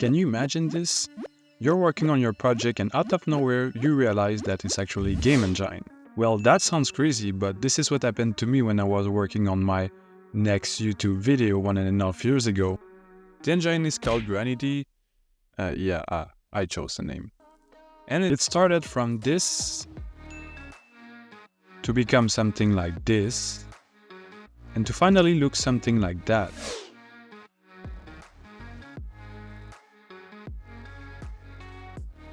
Can you imagine this? You're working on your project and out of nowhere you realize that it's actually a game engine. Well, that sounds crazy, but this is what happened to me when I was working on my next YouTube video 1.5 years ago. The engine is called Dani. I chose the name. And it started from this to become something like this, and to finally look something like that.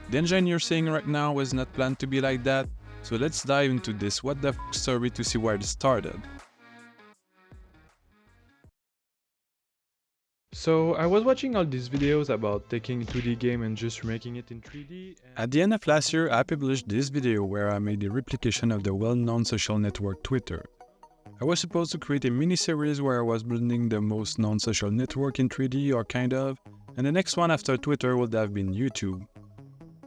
The engine you're seeing right now was not planned to be like that, so let's dive into this what the f story to see where it started. So I was watching all these videos about taking a 2D game and just remaking it in 3D. At the end of last year, I published this video where I made a replication of the well-known social network Twitter. I was supposed to create a mini-series where I was building the most known social network in 3D, or kind of, and the next one after Twitter would have been YouTube.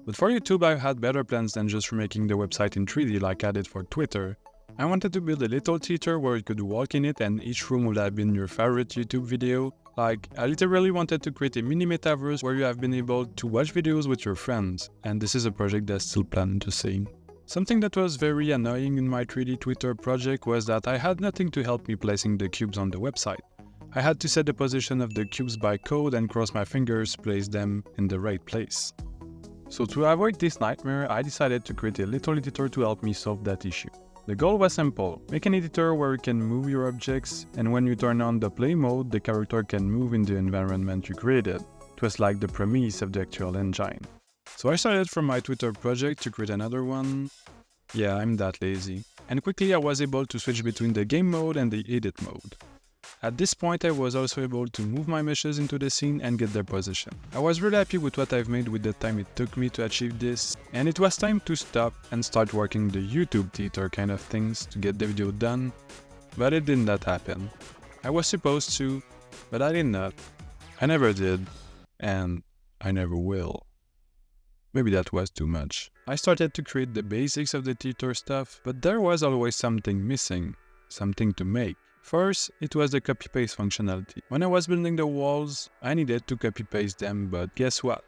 But for YouTube, I had better plans than just remaking the website in 3D like I did for Twitter. I wanted to build a little theater where you could walk in it and each room would have been your favorite YouTube video. Like, I literally wanted to create a mini metaverse where you have been able to watch videos with your friends, and this is a project that's still planned to see. Something that was very annoying in my 3D Twitter project was that I had nothing to help me placing the cubes on the website. I had to set the position of the cubes by code and cross my fingers to place them in the right place. So to avoid this nightmare, I decided to create a little editor to help me solve that issue. The goal was simple: make an editor where you can move your objects, and when you turn on the play mode, the character can move in the environment you created. It was like the premise of the actual engine. So I started from my Twitter project to create another one. Yeah, I'm that lazy. And quickly I was able to switch between the game mode and the edit mode. At this point I was also able to move my meshes into the scene and get their position. I was really happy with what I've made with the time it took me to achieve this, and it was time to stop and start working the YouTube theater kind of things to get the video done, but it did not happen. I was supposed to, but I did not. I never did, and I never will. Maybe that was too much. I started to create the basics of the theater stuff, but there was always something missing, something to make. First, it was the copy-paste functionality. When I was building the walls, I needed to copy-paste them, but guess what?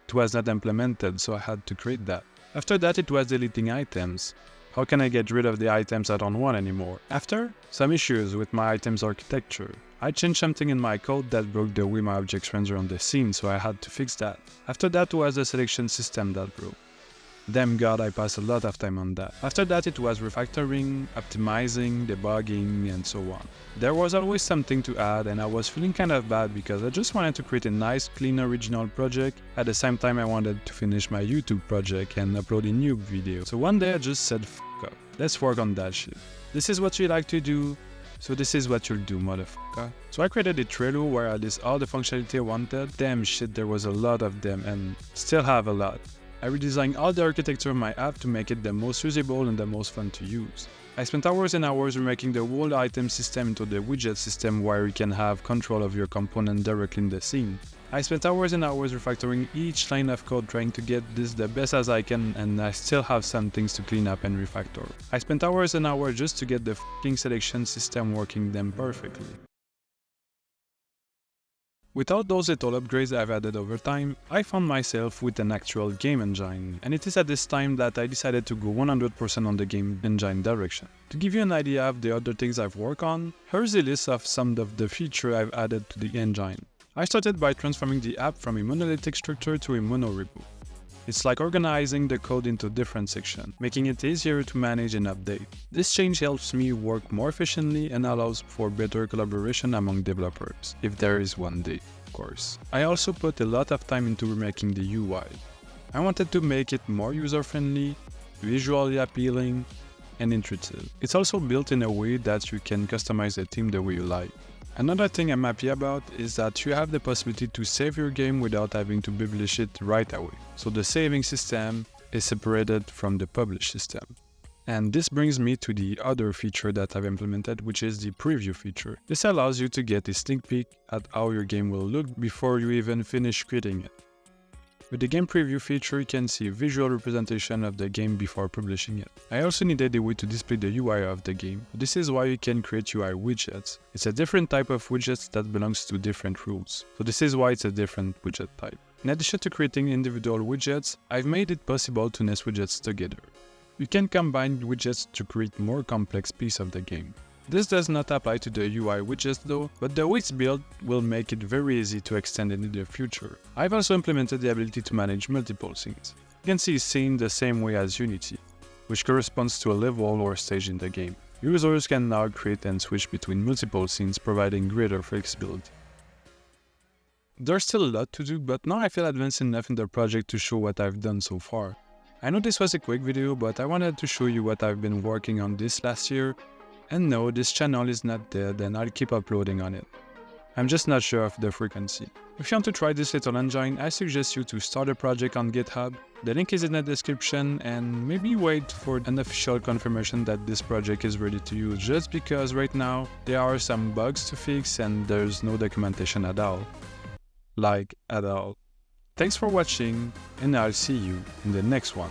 It was not implemented, so I had to create that. After that, it was deleting items. How can I get rid of the items I don't want anymore? After, some issues with my items architecture. I changed something in my code that broke the way my objects render on the scene, so I had to fix that. After that was the selection system that broke. Damn God, I passed a lot of time on that. After that it was refactoring, optimizing, debugging, and so on. There was always something to add, and I was feeling kind of bad because I just wanted to create a nice, clean, original project. At the same time I wanted to finish my YouTube project and upload a new video. So one day I just said, f*** up, let's work on that shit. This is what you like to do, so this is what you'll do, motherfucker. So I created a Trello where I list all the functionality I wanted. Damn shit, there was a lot of them, and still have a lot. I redesigned all the architecture of my app to make it the most usable and the most fun to use. I spent hours and hours remaking the whole item system into the widget system where you can have control of your component directly in the scene. I spent hours and hours refactoring each line of code trying to get this the best as I can, and I still have some things to clean up and refactor. I spent hours and hours just to get the f***ing selection system working them perfectly. With all those little upgrades I've added over time, I found myself with an actual game engine, and it is at this time that I decided to go 100% on the game engine direction. To give you an idea of the other things I've worked on, here's a list of some of the features I've added to the engine. I started by transforming the app from a monolithic structure to a monorepo. It's like organizing the code into different sections, making it easier to manage and update. This change helps me work more efficiently and allows for better collaboration among developers, if there is one day, of course. I also put a lot of time into remaking the UI. I wanted to make it more user-friendly, visually appealing, and intuitive. It's also built in a way that you can customize the theme the way you like. Another thing I'm happy about is that you have the possibility to save your game without having to publish it right away. So the saving system is separated from the publish system. And this brings me to the other feature that I've implemented, which is the preview feature. This allows you to get a sneak peek at how your game will look before you even finish creating it. With the game preview feature, you can see a visual representation of the game before publishing it. I also needed a way to display the UI of the game. This is why you can create UI widgets. It's a different type of widgets that belongs to different rules. So this is why it's a different widget type. In addition to creating individual widgets, I've made it possible to nest widgets together. You can combine widgets to create more complex pieces of the game. This does not apply to the UI widgets though, but the Wix build will make it very easy to extend in the future. I've also implemented the ability to manage multiple scenes. You can see scene the same way as Unity, which corresponds to a level or stage in the game. Users can now create and switch between multiple scenes, providing greater flexibility. There's still a lot to do, but now I feel advanced enough in the project to show what I've done so far. I know this was a quick video, but I wanted to show you what I've been working on this last year. And no, this channel is not dead and I'll keep uploading on it. I'm just not sure of the frequency. If you want to try this little engine, I suggest you to start a project on Github. The link is in the description, and maybe wait for an official confirmation that this project is ready to use, just because right now there are some bugs to fix and there's no documentation at all. Like at all. Thanks for watching, and I'll see you in the next one.